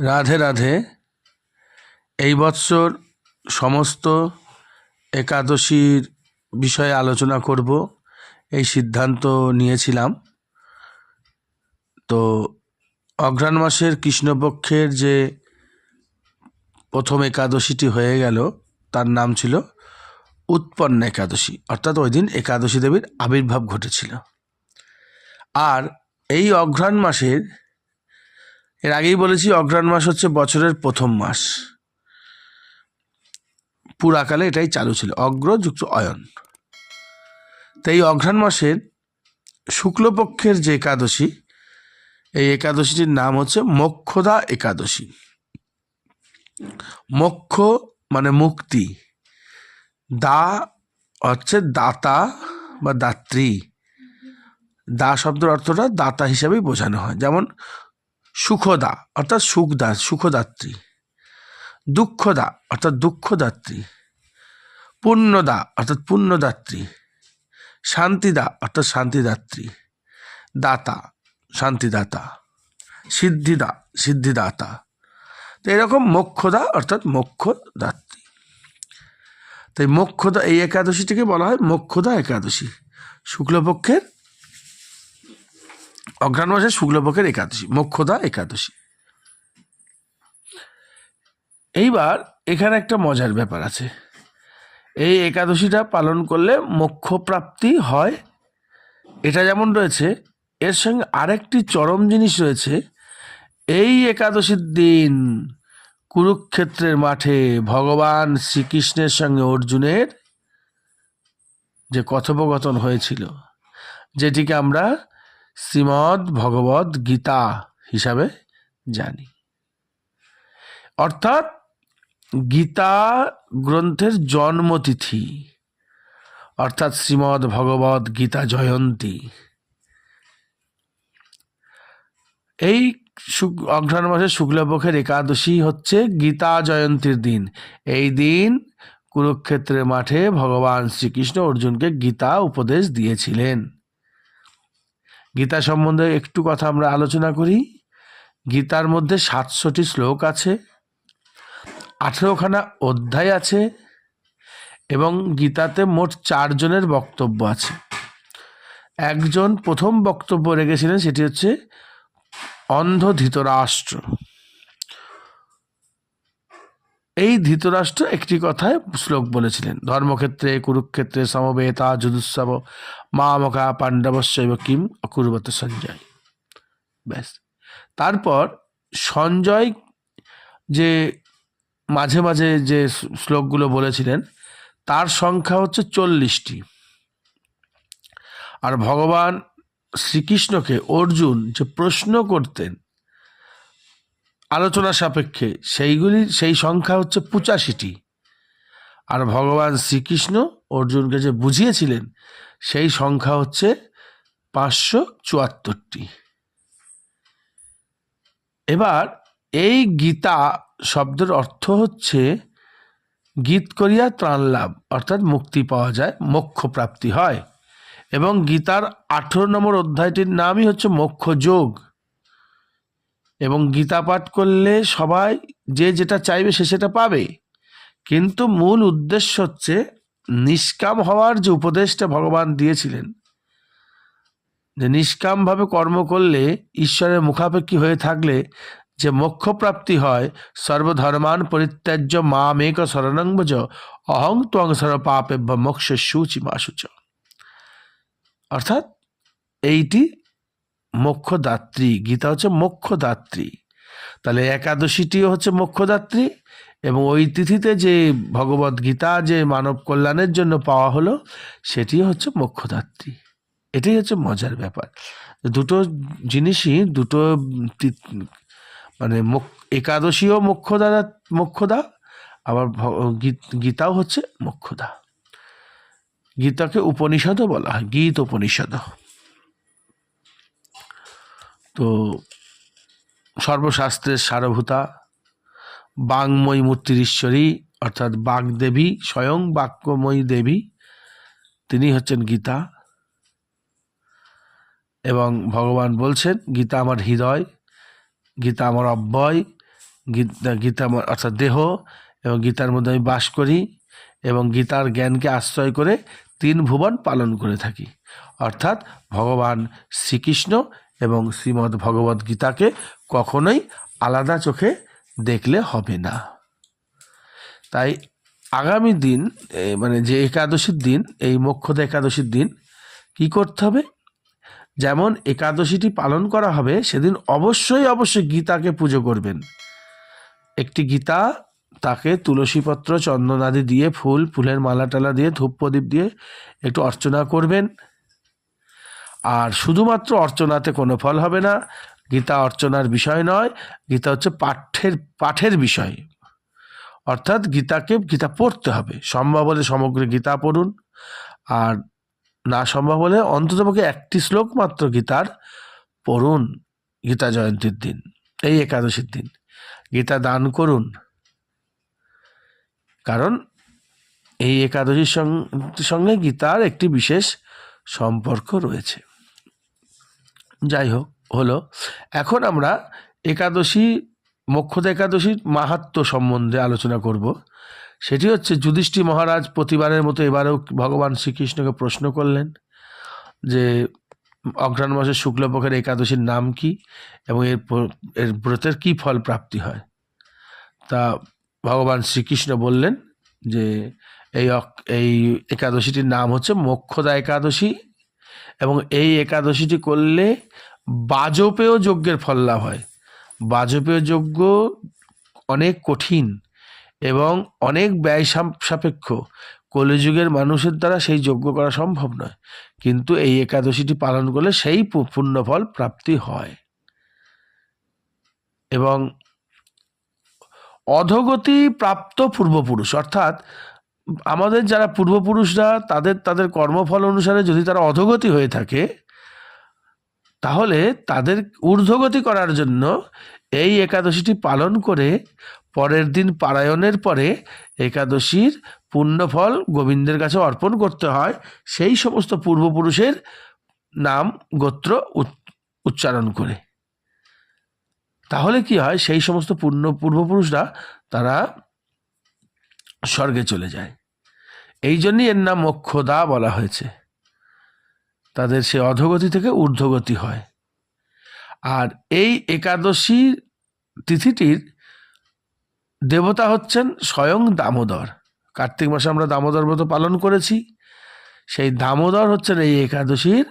রাধে রাধে। এই বৎসর সমস্ত একাদশীর বিষয়ে আলোচনা করব এই সিদ্ধান্ত নিয়েছিলাম। তো অঘ্রাণ মাসের কৃষ্ণপক্ষের যে প্রথম একাদশীটি হয়ে গেল তার নাম ছিল উৎপন্ন একাদশী, অর্থাৎ ওই দিন একাদশী দেবীর আবির্ভাব ঘটেছিল। আর এই অঘ্রাণ মাসের, এর আগেই বলেছি, অঘ্রাণ মাস হচ্ছে বছরের প্রথম মাস। পুরাকালে এটাই চালু ছিল, অগ্র যুক্ত অয়ন। তো এই অঘ্রাণ মাসের শুক্লপক্ষের যে একাদশী, এই একাদশীটির নাম হচ্ছে মোক্ষদা একাদশী। মোক্ষ মানে মুক্তি, দা হচ্ছে দাতা বা দাত্রী। দা শব্দের অর্থটা দাতা হিসাবেই বোঝানো হয়। যেমন সুখদা অর্থাৎ সুখদা, সুখদাত্রী। দুঃখদা অর্থাৎ দুঃখদাত্রী। পুণ্যদা অর্থাৎ পুণ্যদাত্রী। শান্তিদা অর্থাৎ শান্তিদাত্রী। দাতা শান্তিদাতা। সিদ্ধিদা সিদ্ধিদাতা। তো এরকম মোক্ষদা অর্থাৎ মোক্ষদাত্রী। তাই মোক্ষদা, এই একাদশীটিকে বলা হয় মোক্ষদা একাদশী। শুক্লপক্ষের, অঘ্রাণ মাসের শুক্লপক্ষের একাদশী, মোক্ষদা একাদশী। এইবার এখানে একটা মজার ব্যাপার আছে। এই একাদশীটা পালন করলে মোক্ষ প্রাপ্তি হয়, এটা যেমন রয়েছে, এর সঙ্গে আরেকটি চরম জিনিস রয়েছে। এই একাদশীর দিন কুরুক্ষেত্রের মাঠে ভগবান শ্রীকৃষ্ণের সঙ্গে অর্জুনের যে কথোপকথন হয়েছিল, যেটিকে আমরা শ্রীমদ্ ভগবদ গীতা হিসাবে জানি। অর্থাৎ গীতা গ্রন্থের জন্মতিথি, অর্থাৎ শ্রীমদ্ ভগবদ গীতা জয়ন্তী। এই অঘ্রাণ মাসের শুক্লপক্ষের একাদশী হচ্ছে গীতা জয়ন্তীর দিন। এই দিন কুরুক্ষেত্রের মাঠে ভগবান শ্রীকৃষ্ণ অর্জুনকে গীতা উপদেশ দিয়েছিলেন। গীতা সম্বন্ধে একটু কথা আমরা আলোচনা করি। গীতার মধ্যে 700টি শ্লোক আছে, 18খানা অধ্যায় আছে, এবং গীতাতে মোট 4 জনের বক্তব্য আছে। একজন প্রথম বক্তব্য রেখেছিলেন, সেটি হচ্ছে অন্ধ ধৃতরাষ্ট্র। এই ধৃতরাষ্ট্র একটি কথায় শ্লোক বলেছিলেন, ধর্মক্ষেত্রে কুরুক্ষেত্রে সমবেতা যুধুৎসব মামকা পাণ্ডবস্যৈব কিম অকুর্বত সঞ্জয়। ব্যাস। তারপর সঞ্জয় যে মাঝে মাঝে যে শ্লোকগুলো বলেছিলেন তার সংখ্যা হচ্ছে 40টি। আর ভগবান শ্রীকৃষ্ণকে অর্জুন যে প্রশ্ন করতেন আলোচনা সাপেক্ষে, সেই সংখ্যা হচ্ছে 85টি। আর ভগবান শ্রীকৃষ্ণ অর্জুনকে যে বুঝিয়েছিলেন সেই সংখ্যা হচ্ছে 574টি। এবার এই গীতা শব্দের অর্থ হচ্ছে গীত করিয়া ত্রাণ লাভ, অর্থাৎ মুক্তি পাওয়া যায়, মোক্ষ প্রাপ্তি হয়। এবং গীতার 18 নম্বর অধ্যায়টির নামই হচ্ছে মোক্ষ যোগ। এবং গীতা পাঠ করলে সবাই যে যেটা চাইবে সে সেটা পাবে, কিন্তু মূল উদ্দেশ্য হচ্ছে নিষ্কাম হওয়ার যে উপদেশটা ভগবান দিয়েছিলেন, যে নিষ্কামভাবে কর্ম করলে, ঈশ্বরের মুখাপেক্ষী হয়ে থাকলে যে মোক্ষ প্রাপ্তি হয়। সর্বধর্মান পরিত্যাজ্য মামেক শরণং ভজ অহং ত্বং সর্ব পাপেভ্য মোক্ষেষু চিমাশুচ। অর্থাৎ এইটি মোক্ষদাত্রী, গীতা হচ্ছে মোক্ষদাত্রী। তাহলে একাদশীটিও হচ্ছে মোক্ষদাত্রী, এবং ওই তিথিতে যে ভগবদ গীতা যে মানব কল্যাণের জন্য পাওয়া হলো সেটিও হচ্ছে মোক্ষদাত্রী। এটাই হচ্ছে মজার ব্যাপার। দুটো জিনিসই, দুটো মানে একাদশীও মোক্ষদা, আবার গীতাও হচ্ছে মোক্ষদা। গীতাকে উপনিষদও বলা হয়, গীত উপনিষদ। তো সর্বশাস্ত্রের সারভূতা, বাংময়ী মূর্তির অর্থাৎ বাগদেবী, স্বয়ং বাক্যময়ী দেবী, তিনি হচ্ছেন গীতা। এবং ভগবান বলছেন, গীতা আমার হৃদয়, গীতা আমার অব্যয়, গীতা অর্থাৎ দেহ এবং গীতার মধ্যে আমি বাস করি এবং গীতার জ্ঞানকে আশ্রয় করে 3 ভুবন পালন করে থাকি। অর্থাৎ ভগবান শ্রীকৃষ্ণ এবং শ্রীমদ্ ভগবদ গীতাকে কখনোই আলাদা চোখে দেখলে হবে না। তাই আগামী দিন মানে যে একাদশীর দিন, এই মোক্ষদা একাদশীর দিন কি করতে হবে? যেমন একাদশীটি পালন করা হবে সেদিন অবশ্যই গীতাকে পুজো করবেন। একটি গীতা, তাকে তুলসীপত্র চন্দনাদি দিয়ে ফুলের মালা টালা দিয়ে ধূপ প্রদীপ দিয়ে একটু অর্চনা করবেন। আর শুধুমাত্র অর্চনাতে কোনো ফল হবে না, গীতা অর্চনার বিষয় নয়, গীতা হচ্ছে পাঠের বিষয়। অর্থাৎ গীতা পড়তে হবে। সম্ভব হলে সমগ্র গীতা পড়ুন, আর না সম্ভব হলে অন্ততপক্ষে 1টি শ্লোক মাত্র গীতার পড়ুন গীতা জয়ন্তীর দিন, এই একাদশীর দিন। গীতা দান করুন, কারণ এই একাদশীর সঙ্গে গীতার একটি বিশেষ সম্পর্ক রয়েছে। যাই হোক, হলো এখন আমরা মোক্ষদা একাদশীর মাহাত্ম্য সম্বন্ধে আলোচনা করব। সেটি হচ্ছে, যুধিষ্ঠির মহারাজ প্রতিবারের মতো এবারেও ভগবান শ্রীকৃষ্ণকে প্রশ্ন করলেন যে অঘ্রাণ মাসের শুক্লপক্ষের একাদশীর নাম কি এবং এর ব্রতের কি ফল প্রাপ্তি হয়। তা ভগবান শ্রীকৃষ্ণ বললেন যে এই একাদশীটির নাম হচ্ছে মোক্ষদা একাদশী, এবং এই একাদশীটি করলে বাজপেয় যজ্ঞের ফল লাভ হয়। বাজপেয় যজ্ঞ অনেক কঠিন এবং অনেক ব্যয় সাপেক্ষ। কলিযুগের মানুষের দ্বারা সেই যজ্ঞ করা সম্ভব নয়, কিন্তু এই একাদশীটি পালন করলে সেই পুণ্যফল প্রাপ্তি হয়। এবং অধোগতি প্রাপ্ত পূর্বপুরুষ, অর্থাৎ আমাদের যারা পূর্বপুরুষরা তাদের কর্মফল অনুসারে যদি তারা অধোগতি হয়ে থাকে, তাহলে তাদের ঊর্ধ্বগতি করার জন্য এই একাদশীটি পালন করে পরের দিন পারায়ণের পরে একাদশীর পুণ্যফল গোবিন্দের কাছে অর্পণ করতে হয়। সেই সমস্ত পূর্বপুরুষের নাম গোত্র উচ্চারণ করে। তাহলে কি হয়, সেই সমস্ত পূর্বপুরুষরা তারা স্বর্গে চলে যায়। এই জন্যই এর নাম মোক্ষদা বলা হয়েছে। তাদের সে অধোগতি থেকে ঊর্ধ্বগতি হয়। আর এই একাদশী তিথিটির দেবতা হচ্ছেন স্বয়ং দামোদর। কার্তিক মাসে আমরা দামোদর ব্রত পালন করেছি, সেই দামোদর হচ্ছেন এই একাদশীর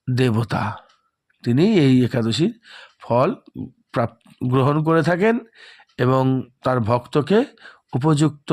দেবতা। তিনি এই একাদশীর ফল গ্রহণ করে থাকেন এবং তার ভক্তকে উপযুক্ত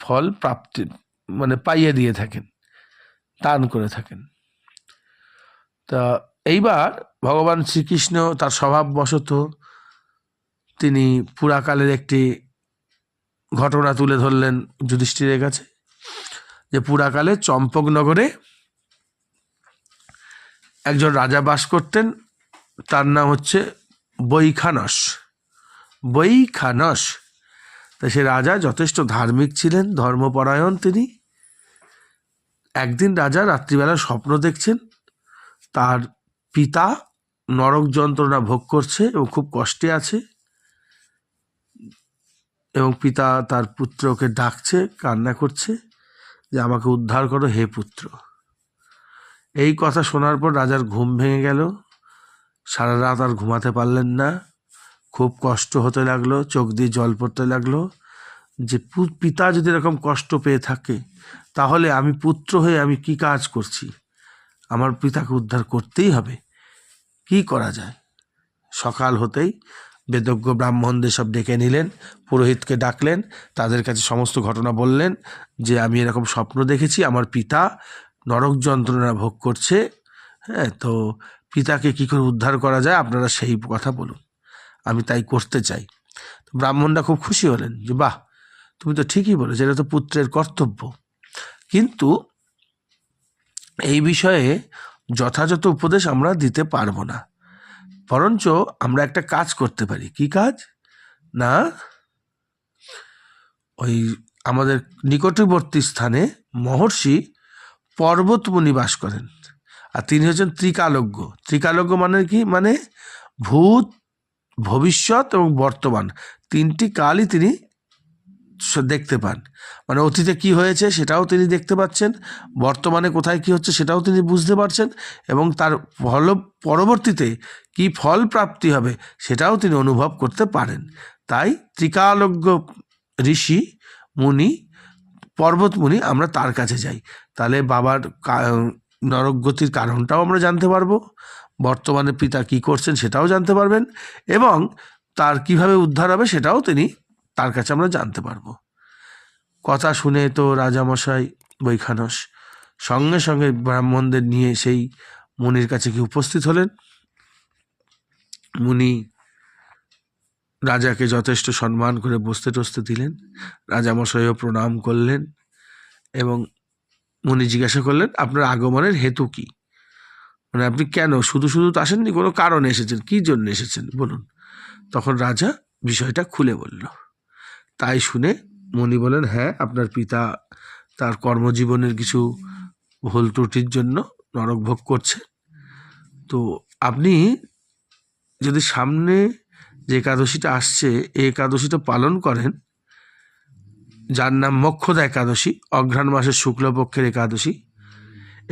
ফল প্রাপ্তি পাইয়ে দিয়ে থাকেন, দান করে থাকেন। তা এইবার ভগবান শ্রীকৃষ্ণ তার স্বভাববশত তিনি পুরাকালের একটি ঘটনা তুলে ধরলেন যুধিষ্ঠিরের কাছে, যে পুরাকালে চম্পকনগরে একজন রাজা বাস করতেন, তার নাম হচ্ছে বৈখানস। তা সে রাজা যথেষ্ট ধার্মিক ছিলেন, ধর্মপরায়ণ তিনি। একদিন রাজা রাত্রিবেলা স্বপ্ন দেখছেন, তার পিতা নরক যন্ত্রণা ভোগ করছে এবং খুব কষ্টে আছে, এবং পিতা তার পুত্রকে ডাকছে, কান্না করছে যে আমাকে উদ্ধার করো হে পুত্র। এই কথা শোনার পর রাজার ঘুম ভেঙে গেল, সারা রাত আর ঘুমাতে পারলেন না, খুব কষ্ট হতে লাগলো, চোখ দিয়ে জল পড়তে লাগলো যে পিতা যদি এরকম কষ্ট পেয়ে থাকে, তাহলে আমি পুত্র হয়ে আমি কি কাজ করছি, আমার পিতাকে উদ্ধার করতেই হবে, কি করা যায়। সকাল হতেই বেদজ্ঞ ব্রাহ্মণদের সব ডেকে নিলেন, পুরোহিতকে ডাকলেন, তাদের কাছে সমস্ত ঘটনা বললেন যে আমি এরকম স্বপ্ন দেখেছি, আমার পিতা নরক যন্ত্রণা ভোগ করছে, হ্যাঁ, তো পিতাকে কি করে উদ্ধার করা যায় আপনারা সেই কথা বলুন, আমি তাই করতে চাই। তো ব্রাহ্মণরা খুব খুশি হলেন যে বাহ, তুমি তো ঠিকই বলেছো, এটা তো পুত্রের কর্তব্য, কিন্তু এই বিষয়ে যথাযথ উপদেশ আমরা দিতে পারবো না, বরঞ্চ আমরা একটা কাজ করতে পারি। কি কাজ? না, ওই আমাদের নিকটবর্তী স্থানে মহর্ষি পর্বতমুনি বাস করেন, আর তিনি হচ্ছেন ত্রিকালজ্ঞ। ত্রিকালজ্ঞ মানে কি? মানে ভূত, ভবিষ্যৎ এবং বর্তমান তিনটি কালই তিনি দেখতে পান। মানে অতীতে কি হয়েছে সেটাও তিনি দেখতে পাচ্ছেন, বর্তমানে কোথায় কি হচ্ছে সেটাও তিনি বুঝতে পারছেন, এবং তার পরবর্তীতে কি ফল প্রাপ্তি হবে সেটাও তিনি অনুভব করতে পারেন। তাই ত্রিকালজ্ঞ ঋষি মুনি, পর্বত মুনি, আমরা তার কাছে যাই। তাহলে বাবার নরকগতির কারণটাও আমরা জানতে পারবো, বর্তমানে পিতা কি করছেন সেটাও জানতে পারবেন, এবং তার কিভাবে উদ্ধার হবে সেটাও তিনি তার কাছে আমরা জানতে পারবো। কথা শুনে তো রাজামশাই বৈখানস সঙ্গে সঙ্গে ব্রাহ্মণদের নিয়ে সেই মুনির কাছে কি উপস্থিত হলেন। মুনি রাজাকে যথেষ্ট সম্মান করে বসতে টসতে দিলেন, রাজামশাইও প্রণাম করলেন, এবং মুনি জিজ্ঞাসা করলেন আপনার আগমনের হেতু কি, মানে আপনি কেন শুধু শুধু তো আসেননি, কোনো কারণে এসেছেন, কি জন্য এসেছেন বলুন। তখন রাজা বিষয়টা খুলে বলল। তাই শুনে মুনি বলেন, হ্যাঁ, আপনার পিতা তার কর্মজীবনের কিছু ভুল ত্রুটির জন্য নরক ভোগ করছে। তো আপনি যদি সামনে যে একাদশীটা আসছে এই একাদশীটা পালন করেন, যার নাম মোক্ষদা একাদশী, অঘ্রাণ মাসের শুক্লপক্ষের একাদশী,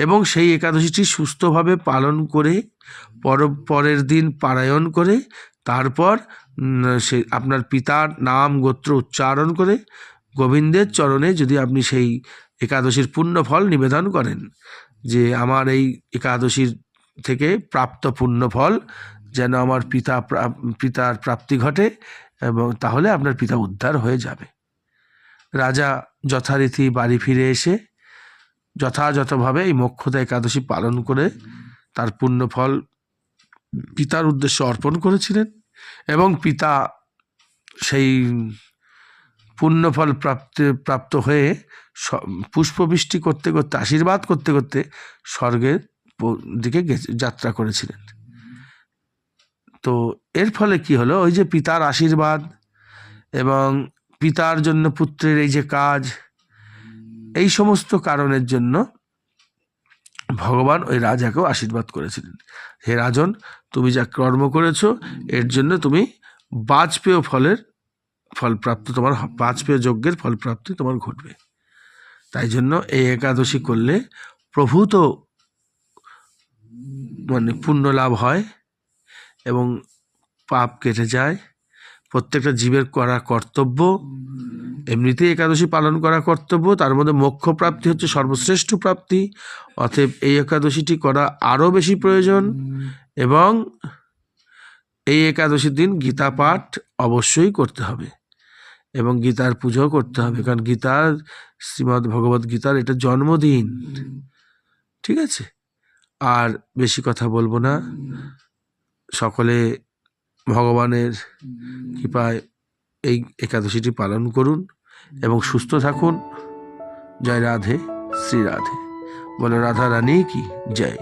এবং সেই একাদশীটি সুস্থভাবে পালন করে পরের দিন পারায়ণ করে তারপর সে আপনার পিতার নাম গোত্র উচ্চারণ করে গোবিন্দের চরণে যদি আপনি সেই একাদশীর পুণ্য ফল নিবেদন করেন, যে আমার এই একাদশীর থেকে প্রাপ্ত পুণ্য ফল যেন আমার পিতার প্রাপ্তি ঘটে, এবং তাহলে আপনার পিতা উদ্ধার হয়ে যাবে। রাজা যথারীতি বাড়ি ফিরে এসে যথাযথভাবে এই মোক্ষদা একাদশী পালন করে তার পুণ্যফল পিতার উদ্দেশ্যে অর্পণ করেছিলেন, এবং পিতা সেই পুণ্যফল প্রাপ্ত হয়ে পুষ্পবৃষ্টি করতে করতে, আশীর্বাদ করতে করতে স্বর্গের দিকে যাত্রা করেছিলেন। তো এর ফলে কি হলো, ওই যে পিতার আশীর্বাদ এবং পিতার জন্য পুত্রের এই যে কাজ, এই সমস্ত কারণের জন্য ভগবান ওই রাজাকেও আশীর্বাদ করেছিলেন, হে রাজন, তুমি যা কর্ম করেছো এর জন্য তুমি বাজপেয় ফলপ্রাপ্ত, তোমার বাজপেয় যজ্ঞের ফলপ্রাপ্তি তোমার ঘটবে। তাই জন্য এই একাদশী করলে প্রভূত মানে পুণ্য লাভ হয় এবং পাপ কেটে যায়। প্রত্যেকটা জীবের করা কর্তব্য, এমনিতেই একাদশী পালন করা কর্তব্য, তার মধ্যে মোক্ষ প্রাপ্তি হচ্ছে সর্বশ্রেষ্ঠ প্রাপ্তি। অতএব এই একাদশীটি করা আরও বেশি প্রয়োজন, এবং এই একাদশীর দিন গীতা পাঠ অবশ্যই করতে হবে এবং গীতার পুজো করতে হবে, কারণ গীতার শ্রীমদ্ ভগবদ গীতার এটা জন্মদিন। ঠিক আছে, আর বেশি কথা বলবো না। সকলে ভগবানের কৃপায় এই একাদশীটি পালন করুন এবং সুস্থ থাকুন। জয় রাধে, শ্রী রাধে। বলো রাধা রানী কি জয়।